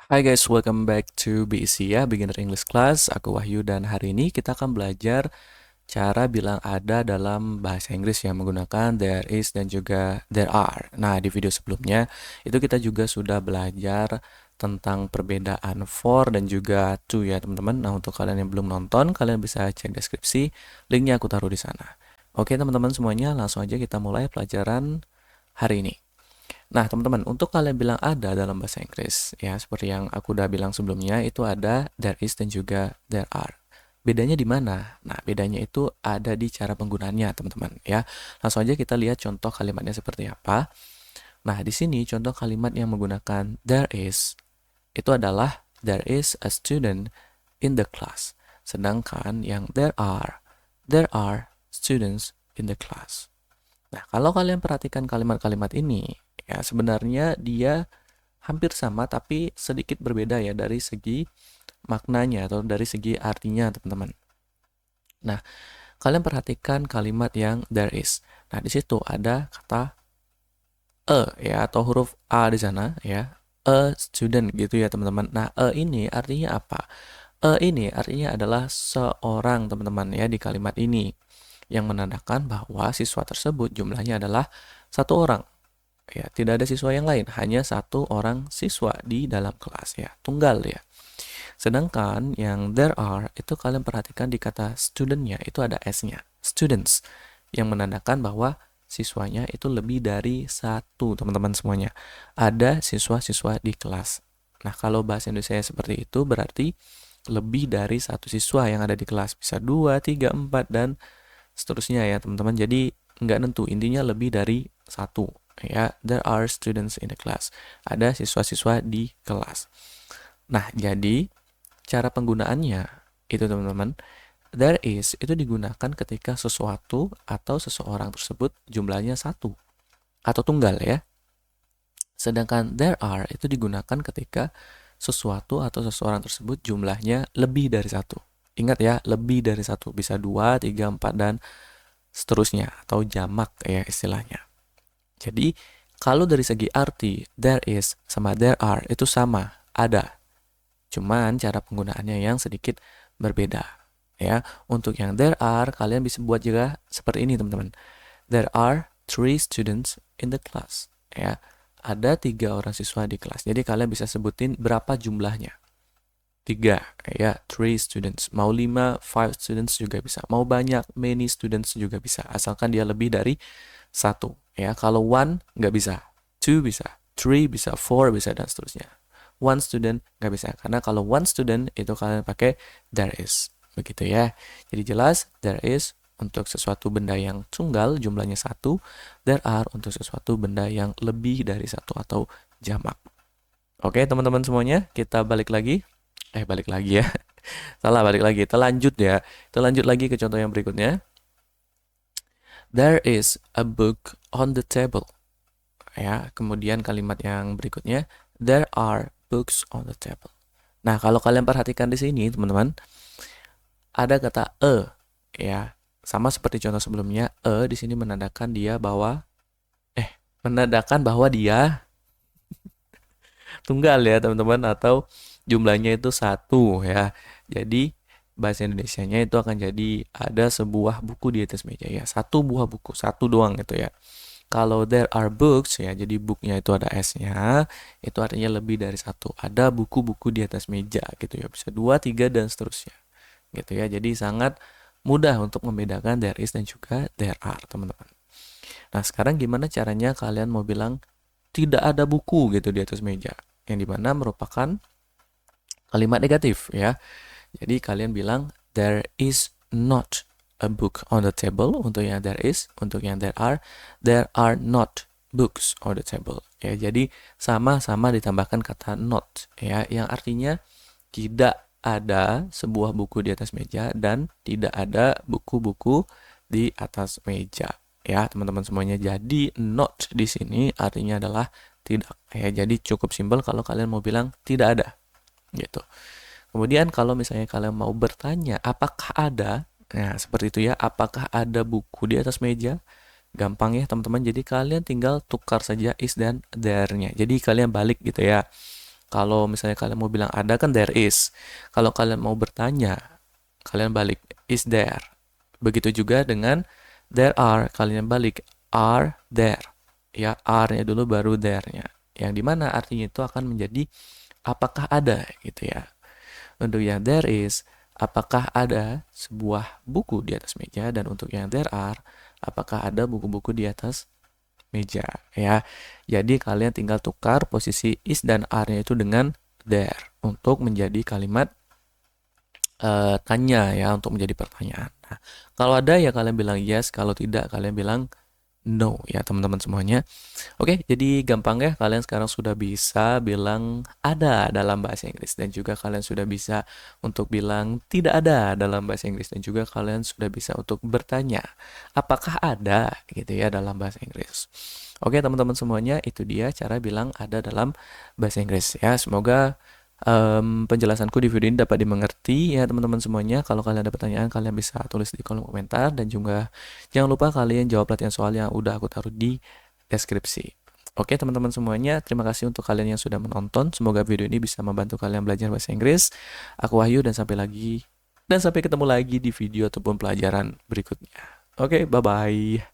Hai guys, welcome back to BEC ya, Beginner English Class. Aku Wahyu dan hari ini kita akan belajar cara bilang ada dalam bahasa Inggris yang menggunakan there is dan juga there are. Nah, di video sebelumnya itu kita juga sudah belajar tentang perbedaan for dan juga to ya teman-teman. Nah, untuk kalian yang belum nonton, kalian bisa cek deskripsi, linknya aku taruh di sana. Oke teman-teman semuanya, langsung aja kita mulai pelajaran hari ini. Nah, teman-teman, untuk kalian bilang ada dalam bahasa Inggris, ya, seperti yang aku udah bilang sebelumnya, itu ada there is dan juga there are. Bedanya di mana? Nah, bedanya itu ada di cara penggunaannya, teman-teman, ya. Langsung aja kita lihat contoh kalimatnya seperti apa. Nah, di sini contoh kalimat yang menggunakan there is, itu adalah there is a student in the class. Sedangkan yang there are students in the class. Nah, kalau kalian perhatikan kalimat-kalimat ini, ya sebenarnya dia hampir sama tapi sedikit berbeda ya dari segi maknanya atau dari segi artinya, teman-teman. Nah, kalian perhatikan kalimat yang there is. Nah, di situ ada kata ya atau huruf a di sana ya. A student gitu ya, teman-teman. Nah, ini artinya apa? Ini artinya adalah seorang, teman-teman ya, di kalimat ini yang menandakan bahwa siswa tersebut jumlahnya adalah satu orang. Ya, tidak ada siswa yang lain, hanya satu orang siswa di dalam kelas ya, tunggal ya. Sedangkan yang there are itu kalian perhatikan di kata studentnya itu ada s-nya, students, yang menandakan bahwa siswanya itu lebih dari satu, teman-teman semuanya. Ada siswa-siswa di kelas. Nah, kalau bahasa Indonesia seperti itu berarti lebih dari satu siswa yang ada di kelas, bisa 2, 3, 4 dan seterusnya ya, teman-teman. Jadi nggak nentu, intinya lebih dari satu ya. There are students in the class, ada siswa-siswa di kelas. Nah, jadi cara penggunaannya itu, teman-teman, there is itu digunakan ketika sesuatu atau seseorang tersebut jumlahnya satu atau tunggal ya. Sedangkan there are itu digunakan ketika sesuatu atau seseorang tersebut jumlahnya lebih dari satu. Ingat ya, lebih dari satu, bisa 2, 3, 4 dan seterusnya, atau jamak ya istilahnya. Jadi, kalau dari segi arti, there is sama there are itu sama, ada. Cuman cara penggunaannya yang sedikit berbeda. Ya, untuk yang there are, kalian bisa buat juga seperti ini, teman-teman. There are 3 students in the class. Ya, ada 3 orang siswa di kelas. Jadi kalian bisa sebutin berapa jumlahnya. 3 ya, 3 students. Mau 5, 5 students juga bisa. Mau banyak, many students juga bisa. Asalkan dia lebih dari satu ya. Kalau one nggak bisa, two bisa, three bisa, four bisa dan seterusnya. One student nggak bisa, karena kalau one student itu kalian pakai there is, begitu ya. Jadi jelas there is untuk sesuatu benda yang tunggal jumlahnya satu, there are untuk sesuatu benda yang lebih dari satu atau jamak. Oke teman-teman semuanya, kita balik lagi ya. Salah, balik lagi. Kita lanjut ya. Kita lanjut lagi ke contoh yang berikutnya. There is a book on the table. Ya, kemudian kalimat yang berikutnya, there are books on the table. Nah, kalau kalian perhatikan di sini, teman-teman, ada kata ya. Sama seperti contoh sebelumnya, di sini menandakan bahwa dia tunggal ya, teman-teman, atau jumlahnya itu satu ya. Jadi bahasa Indonesianya itu akan jadi ada sebuah buku di atas meja ya. Satu buah buku, satu doang gitu ya. Kalau there are books ya, jadi booknya itu ada s-nya, itu artinya lebih dari satu. Ada buku-buku di atas meja gitu ya. Bisa 2, 3 dan seterusnya. Gitu ya. Jadi sangat mudah untuk membedakan there is dan juga there are, teman-teman. Nah, sekarang gimana caranya kalian mau bilang tidak ada buku gitu di atas meja? Yang dimana merupakan kalimat negatif ya. Jadi kalian bilang there is not a book on the table untuk yang there is, untuk yang there are not books on the table. Ya, jadi sama-sama ditambahkan kata not ya, yang artinya tidak ada sebuah buku di atas meja dan tidak ada buku-buku di atas meja. Ya, teman-teman semuanya. Jadi not di sini artinya adalah tidak. Ya, jadi cukup simpel kalau kalian mau bilang tidak ada. Gitu. Kemudian kalau misalnya kalian mau bertanya apakah ada, nah seperti itu ya, apakah ada buku di atas meja? Gampang ya teman-teman, jadi kalian tinggal tukar saja is dan there-nya. Jadi kalian balik gitu ya. Kalau misalnya kalian mau bilang ada kan there is. Kalau kalian mau bertanya, kalian balik is there. Begitu juga dengan there are, kalian balik are there. Ya, are-nya dulu baru there-nya. Yang dimana artinya itu akan menjadi apakah ada gitu ya. Untuk yang there is, apakah ada sebuah buku di atas meja, dan untuk yang there are, apakah ada buku-buku di atas meja ya. Jadi kalian tinggal tukar posisi is dan are-nya itu dengan there untuk menjadi kalimat tanya ya, untuk menjadi pertanyaan. Nah, kalau ada ya kalian bilang yes, kalau tidak kalian bilang no ya teman-teman semuanya. Oke, jadi gampang ya, kalian sekarang sudah bisa bilang ada dalam bahasa Inggris, dan juga kalian sudah bisa untuk bilang tidak ada dalam bahasa Inggris, dan juga kalian sudah bisa untuk bertanya apakah ada gitu ya dalam bahasa Inggris. Oke teman-teman semuanya, itu dia cara bilang ada dalam bahasa Inggris ya. Semoga penjelasanku di video ini dapat dimengerti ya teman-teman semuanya. Kalau kalian ada pertanyaan, kalian bisa tulis di kolom komentar, dan juga jangan lupa kalian jawab latihan soal yang udah aku taruh di deskripsi. Oke teman-teman semuanya, terima kasih untuk kalian yang sudah menonton. Semoga video ini bisa membantu kalian belajar bahasa Inggris. Aku Wahyu, dan sampai ketemu lagi di video ataupun pelajaran berikutnya. Oke, bye-bye.